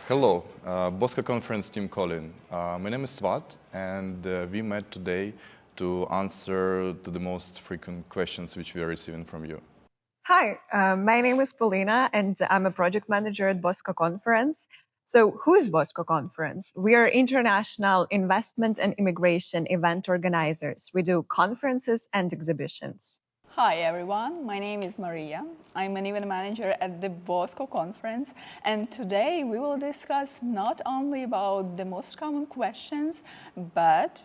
Hello, Bosco Conference team calling. My name is Svat, and we met today to answer to the most frequent questions which we are receiving from you. Hi, my name is Paulina, and I'm a project manager at Bosco Conference. So, who is Bosco Conference? We are international investment and immigration event organizers. We do conferences and exhibitions. Hi everyone, my name is Maria. I'm an event manager at the Bosco Conference, and today we will discuss not only about the most common questions, but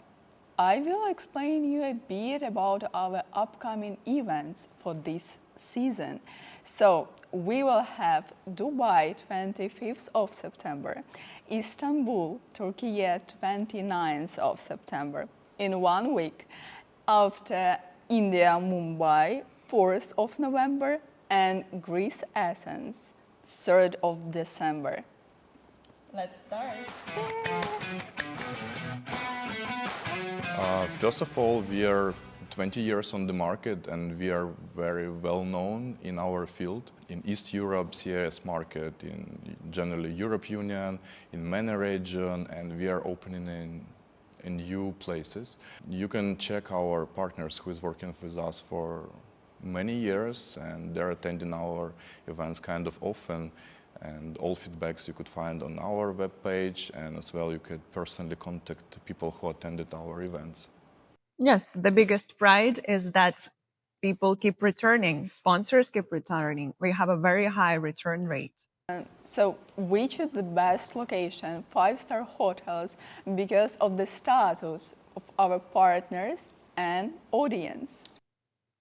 I will explain you a bit about our upcoming events for this season. So we will have Dubai 25th of September, Istanbul, Turkey 29th of September, in 1 week. After India, Mumbai, 4th of November, and Greece, Athens, 3rd of December. Let's start. First of all, we are 20 years on the market and we are very well known in our field in East Europe, CIS market, in generally Europe Union, in MENA region, and we are opening in new places. You can check our partners who is working with us for many years and they're attending our events kind of often, and all feedbacks you could find on our webpage, and as well you could personally contact people who attended our events. Yes, the biggest pride is that people keep returning, sponsors keep returning. We have a very high return rate. So which is the best location? 5-star hotels, because of the status of our partners and audience.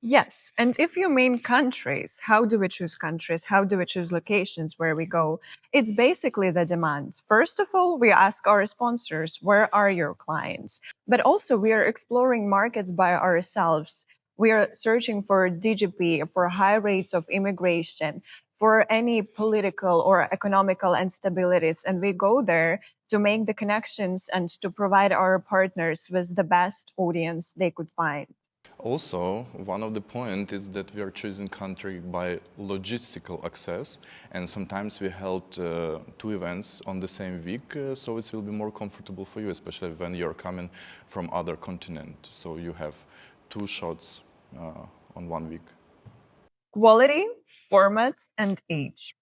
Yes. And if you mean countries, how do we choose countries? How do we choose locations where we go? It's basically the demand. First of all, we ask our sponsors, where are your clients? But also, we are exploring markets by ourselves. We are searching for DGP, for high rates of immigration, for any political or economical instabilities. And we go there to make the connections and to provide our partners with the best audience they could find. Also, one of the points is that we are choosing country by logistical access, and sometimes we held two events on the same week, so it will be more comfortable for you, especially when you're coming from other continent. So you have two shots on 1 week. Quality, format, and age.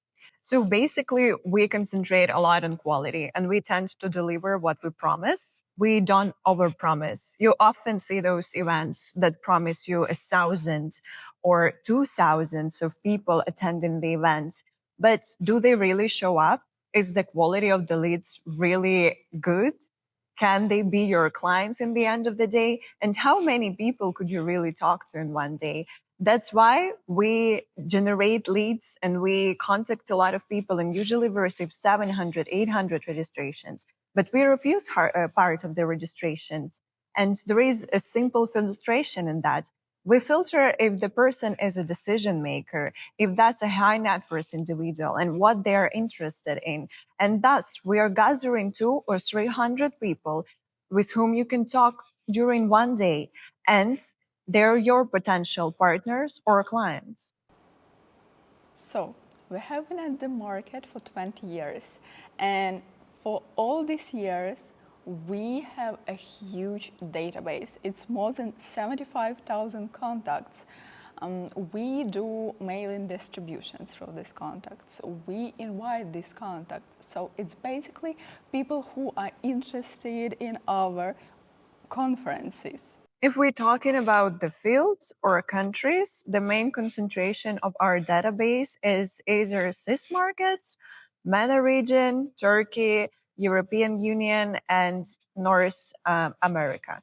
So basically, we concentrate a lot on quality and we tend to deliver what we promise. We don't overpromise. You often see those events that promise you 1,000 or 2,000 of people attending the event. But do they really show up? Is the quality of the leads really good? Can they be your clients in the end of the day? And how many people could you really talk to in one day? That's why we generate leads and we contact a lot of people, and usually we receive 700, 800 registrations, but we refuse part of the registrations. And there is a simple filtration in that. We filter if the person is a decision maker, if that's a high net worth individual and what they are interested in. And thus, we are gathering 200 or 300 people with whom you can talk during one day. And they're your potential partners or clients. So we have been at the market for 20 years, and for all these years, we have a huge database. It's more than 75,000 contacts. We do mailing distributions through these contacts. We invite these contacts. So it's basically people who are interested in our conferences. If we're talking about the fields or countries, the main concentration of our database is either CIS markets, MENA region, Turkey, European Union, and North America.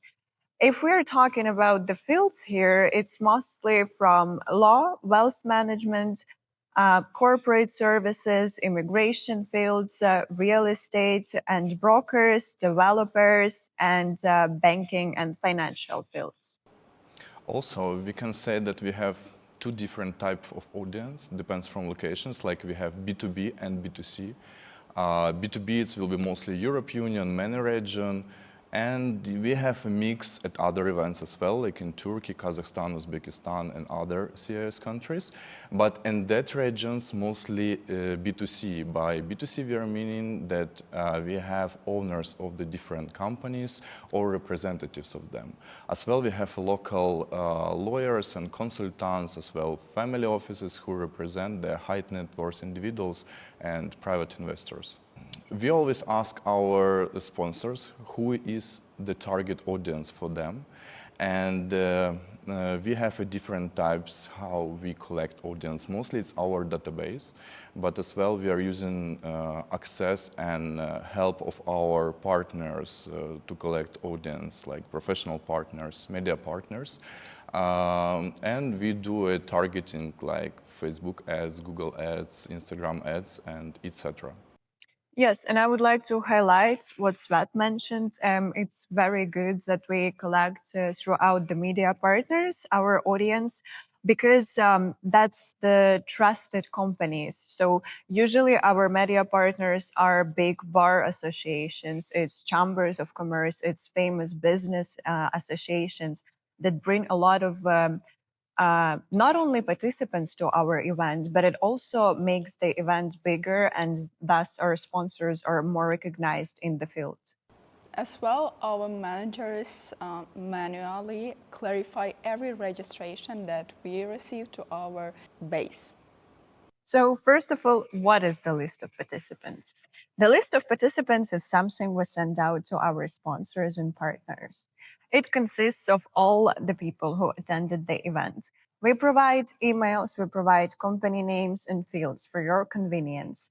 If we're talking about the fields here, it's mostly from law, wealth management, corporate services, immigration fields, real estate and brokers, developers, and banking and financial fields. Also, we can say that we have two different types of audience, depends from locations, like we have B2B and B2C. B2B, it will be mostly Europe Union, MENA region, And we have a mix at other events as well, like in Turkey, Kazakhstan, Uzbekistan, and other CIS countries. But in that regions, mostly B2C. By B2C, we are meaning that we have owners of the different companies or representatives of them. As well, we have local lawyers and consultants, as well family offices who represent the high net worth individuals and private investors. We always ask our sponsors who is the target audience for them, and we have different types how we collect audience. Mostly it's our database, but as well we are using access and help of our partners to collect audience, like professional partners, media partners. And we do a targeting like Facebook ads, Google ads, Instagram ads, and etc. Yes, and I would like to highlight what Svet mentioned. It's very good that we collect throughout the media partners, our audience, because that's the trusted companies. So usually our media partners are big bar associations, it's chambers of commerce, it's famous business associations that bring a lot of not only participants to our event, but it also makes the event bigger, and thus our sponsors are more recognized in the field. As well, our managers manually clarify every registration that we receive to our base. So, first of all, what is the list of participants? The list of participants is something we send out to our sponsors and partners. It consists of all the people who attended the event. We provide emails, we provide company names and fields for your convenience.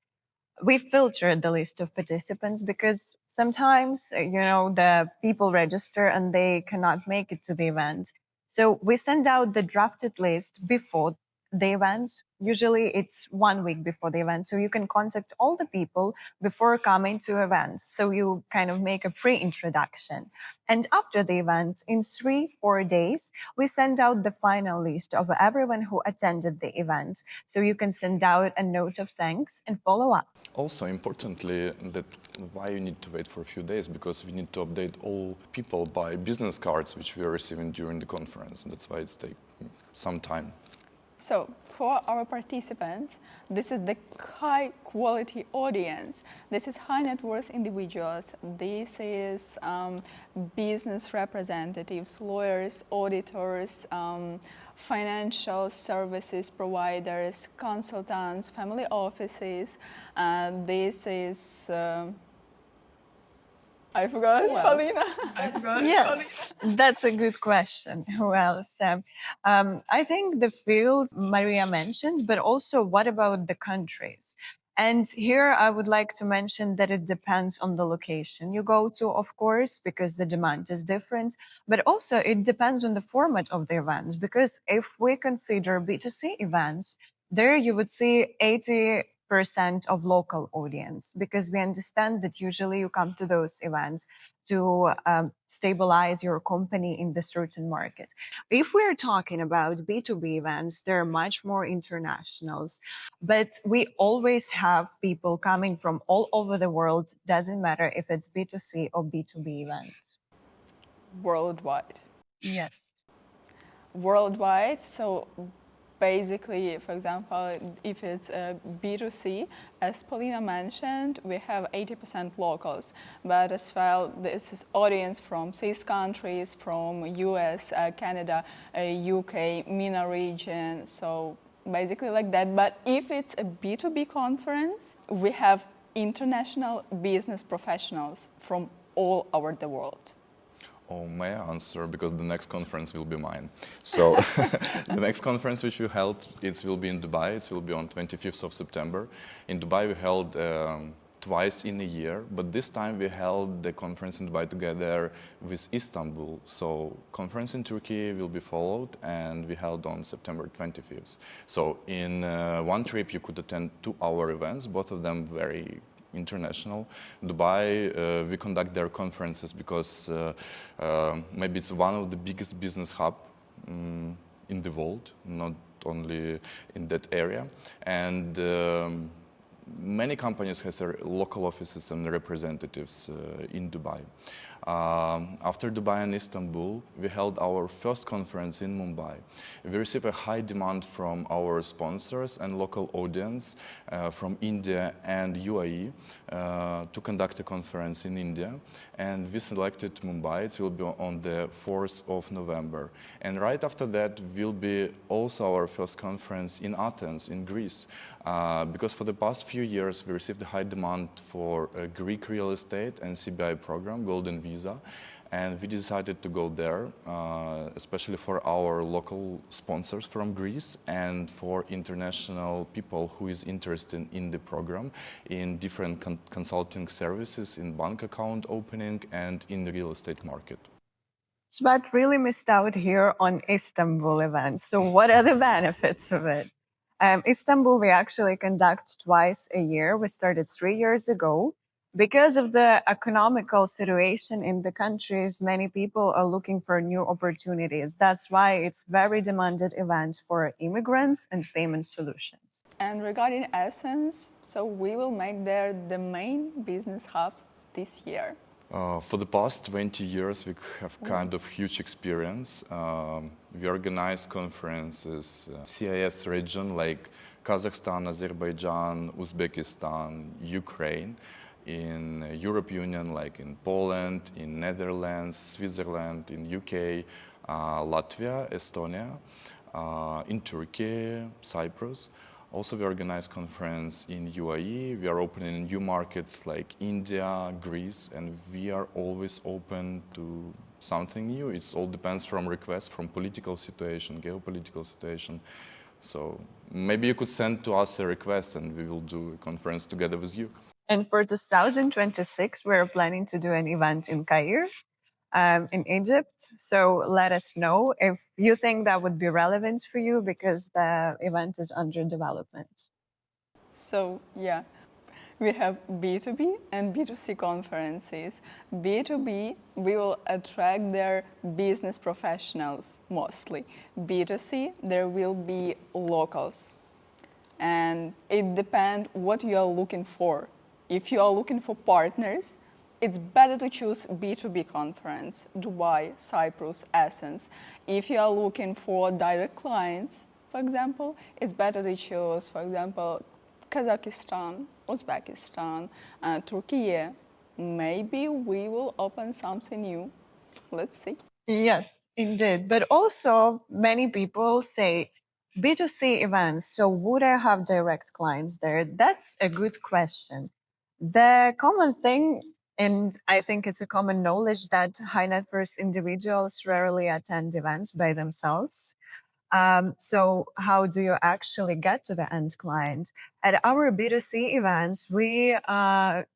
We filter the list of participants because sometimes, the people register and they cannot make it to the event. So we send out the drafted list before the event. Usually it's 1 week before the event. So you can contact all the people before coming to events. So you kind of make a free introduction. And after the event, in 3-4 days, we send out the final list of everyone who attended the event. So you can send out a note of thanks and follow up. Also, importantly, that why you need to wait for a few days, because we need to update all people by business cards which we are receiving during the conference. That's why it's taking some time. So for our participants, this is the high quality audience. This is high net worth individuals. This is business representatives, lawyers, auditors, financial services providers, consultants, family offices. This is I forgot, Paulina. Yes, that's a good question. Who else? I think the field Maria mentioned, but also what about the countries? And here I would like to mention that it depends on the location you go to, of course, because the demand is different, but also it depends on the format of the events. Because if we consider B2C events, there you would see 80% of local audience, because we understand that usually you come to those events to stabilize your company in the certain market. If we're talking about B2B events, they're much more internationals, but we always have people coming from all over the world. Doesn't matter if it's B2C or B2B events. Worldwide. Yes. Worldwide, so basically, for example, if it's a B2C, as Paulina mentioned, we have 80% locals, but as well, this is audience from CIS countries, from US, Canada, UK, MENA region, so basically like that. But if it's a B2B conference, we have international business professionals from all over the world. Oh, may I answer? Because the next conference will be mine. So the next conference which we held, it will be in Dubai. It will be on 25th of September. In Dubai, we held twice in a year, but this time we held the conference in Dubai together with Istanbul. So conference in Turkey will be followed, and we held on September 25th. So in one trip, you could attend 2 hour events, both of them very international. Dubai, we conduct their conferences because maybe it's one of the biggest business hub in the world, not only in that area. And many companies have their local offices and representatives in Dubai. After Dubai and Istanbul, we held our first conference in Mumbai. We received a high demand from our sponsors and local audience from India and UAE to conduct a conference in India. And we selected Mumbai. It will be on the 4th of November. And right after that will be also our first conference in Athens, in Greece. Because for the past few years, we received a high demand for Greek real estate and CBI program, Golden Visa. And we decided to go there, especially for our local sponsors from Greece and for international people who is interested in the program, in different consulting services, in bank account opening and in the real estate market. But really missed out here on Istanbul events. So what are the benefits of it? Istanbul, we actually conduct twice a year. We started 3 years ago. Because of the economical situation in the countries, many people are looking for new opportunities. That's why it's very demanded event for immigrants and payment solutions. And regarding Athens, so we will make there the main business hub this year. For the past 20 years, we have kind of huge experience. We organize conferences, CIS region like Kazakhstan, Azerbaijan, Uzbekistan, Ukraine, in Europe Union like in Poland, in Netherlands, Switzerland, in UK, Latvia, Estonia, in Turkey, Cyprus. Also, we organize conference in UAE. We are opening new markets like India, Greece, and we are always open to something new. It all depends from requests, from political situation, geopolitical situation. So maybe you could send to us a request and we will do a conference together with you. And for 2026, we're planning to do an event in Cairo, in Egypt. So let us know if you think that would be relevant for you because the event is under development. So yeah, we have B2B and B2C conferences. B2B, we will attract their business professionals mostly. B2C, there will be locals. And it depends what you are looking for. If you are looking for partners, it's better to choose B2B conference, Dubai, Cyprus, Athens. If you are looking for direct clients, for example, it's better to choose, for example, Kazakhstan, Uzbekistan, Turkey. Maybe we will open something new. Let's see. Yes, indeed. But also, many people say B2C events. So, would I have direct clients there? That's a good question. The common thing, and I think it's a common knowledge, that high net worth individuals rarely attend events by themselves. So, how do you actually get to the end client? At our B2C events, we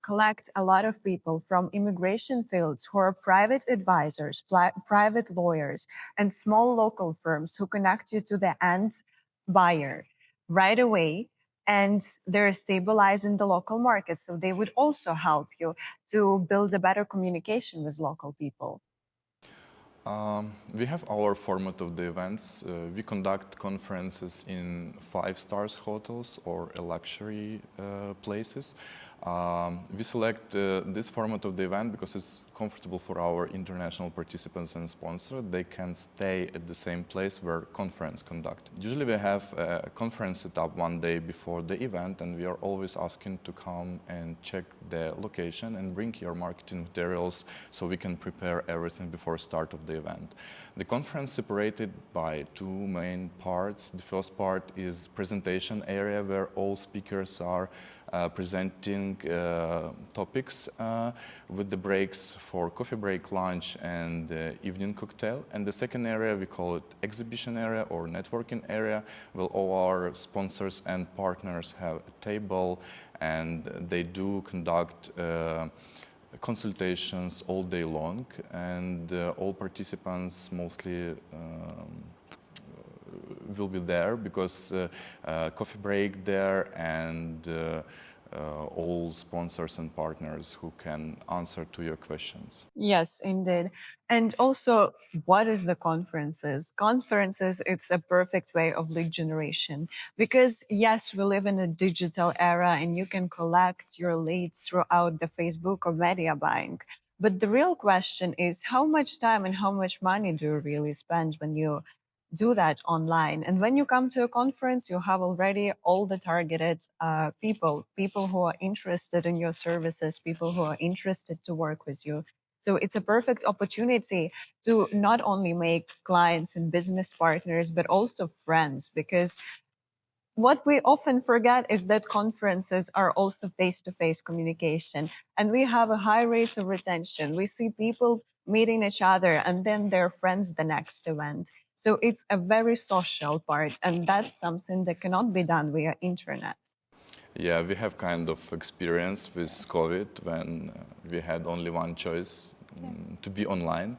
collect a lot of people from immigration fields who are private advisors, private lawyers, and small local firms who connect you to the end buyer right away. And they're stabilizing the local market. So, they would also help you to build a better communication with local people. We have our format of the events. We conduct conferences in 5-star hotels or luxury places. We select this format of the event because it's comfortable for our international participants and sponsors. They can stay at the same place where conference conduct. Usually we have a conference set up one day before the event, and we are always asking to come and check the location and bring your marketing materials so we can prepare everything before start of the event. The conference separated by 2 main parts. The first part is presentation area where all speakers are presenting topics with the breaks for coffee break, lunch, and evening cocktail. And the second area, we call it exhibition area or networking area, where all our sponsors and partners have a table, and they do conduct consultations all day long, and all participants mostly will be there because coffee break there and all sponsors and partners who can answer to your questions. Yes, indeed. And also, what is the conferences? Conferences, it's a perfect way of lead generation because yes, we live in a digital era and you can collect your leads throughout the Facebook or media buying. But the real question is how much time and how much money do you really spend when you do that online? And when you come to a conference, you have already all the targeted people who are interested in your services, people who are interested to work with you. So it's a perfect opportunity to not only make clients and business partners, but also friends, because what we often forget is that conferences are also face-to-face communication, and we have a high rate of retention. We see people meeting each other and then they're friends the next event. So it's a very social part, and that's something that cannot be done via internet. Yeah, we have kind of experience with COVID when we had only one choice to be online.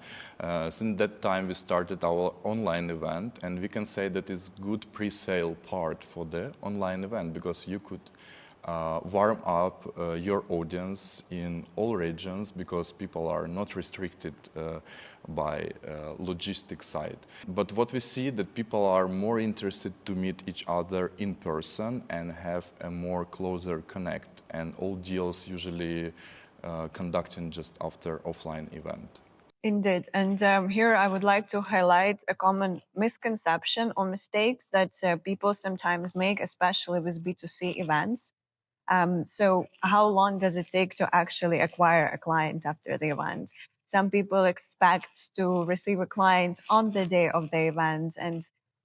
Since that time, we started our online event, and we can say that it's good pre-sale part for the online event because you could warm up your audience in all regions because people are not restricted by logistic side. But what we see that people are more interested to meet each other in person and have a more closer connect, and all deals usually conducting just after offline event. Indeed. And here I would like to highlight a common misconception or mistakes that people sometimes make, especially with B2C events. So, how long does it take to actually acquire a client after the event? Some people expect to receive a client on the day of the event and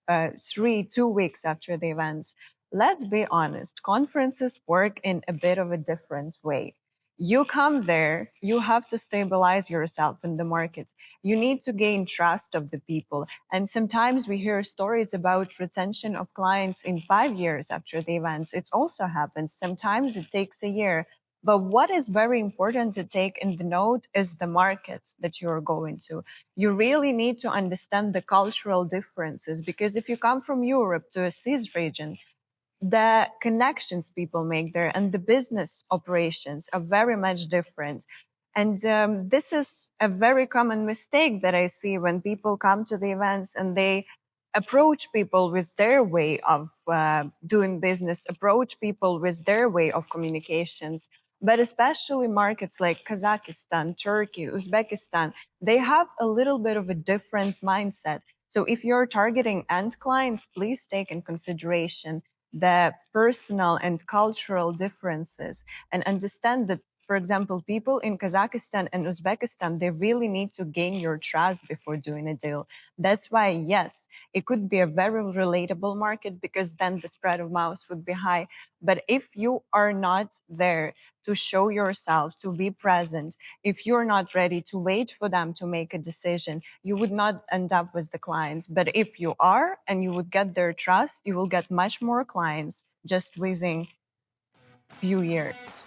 2 weeks after the event. Let's be honest, conferences work in a bit of a different way. You come there, you have to stabilize yourself in the market. You need to gain trust of the people. And sometimes we hear stories about retention of clients in 5 years after the events. It also happens. Sometimes it takes a year. But what is very important to take in the note is the market that you're going to. You really need to understand the cultural differences because if you come from Europe to a CIS region, the connections people make there and the business operations are very much different. And this is a very common mistake that I see when people come to the events and they approach people with their way of doing business, approach people with their way of communications. But especially markets like Kazakhstan, Turkey, Uzbekistan, they have a little bit of a different mindset. So if you're targeting end clients, please take in consideration the personal and cultural differences and understand that, for example, people in Kazakhstan and Uzbekistan, they really need to gain your trust before doing a deal. That's why, yes, it could be a very relatable market because then the spread of mouth would be high. But if you are not there to show yourself, to be present, if you're not ready to wait for them to make a decision, you would not end up with the clients. But if you are and you would get their trust, you will get much more clients just within few years.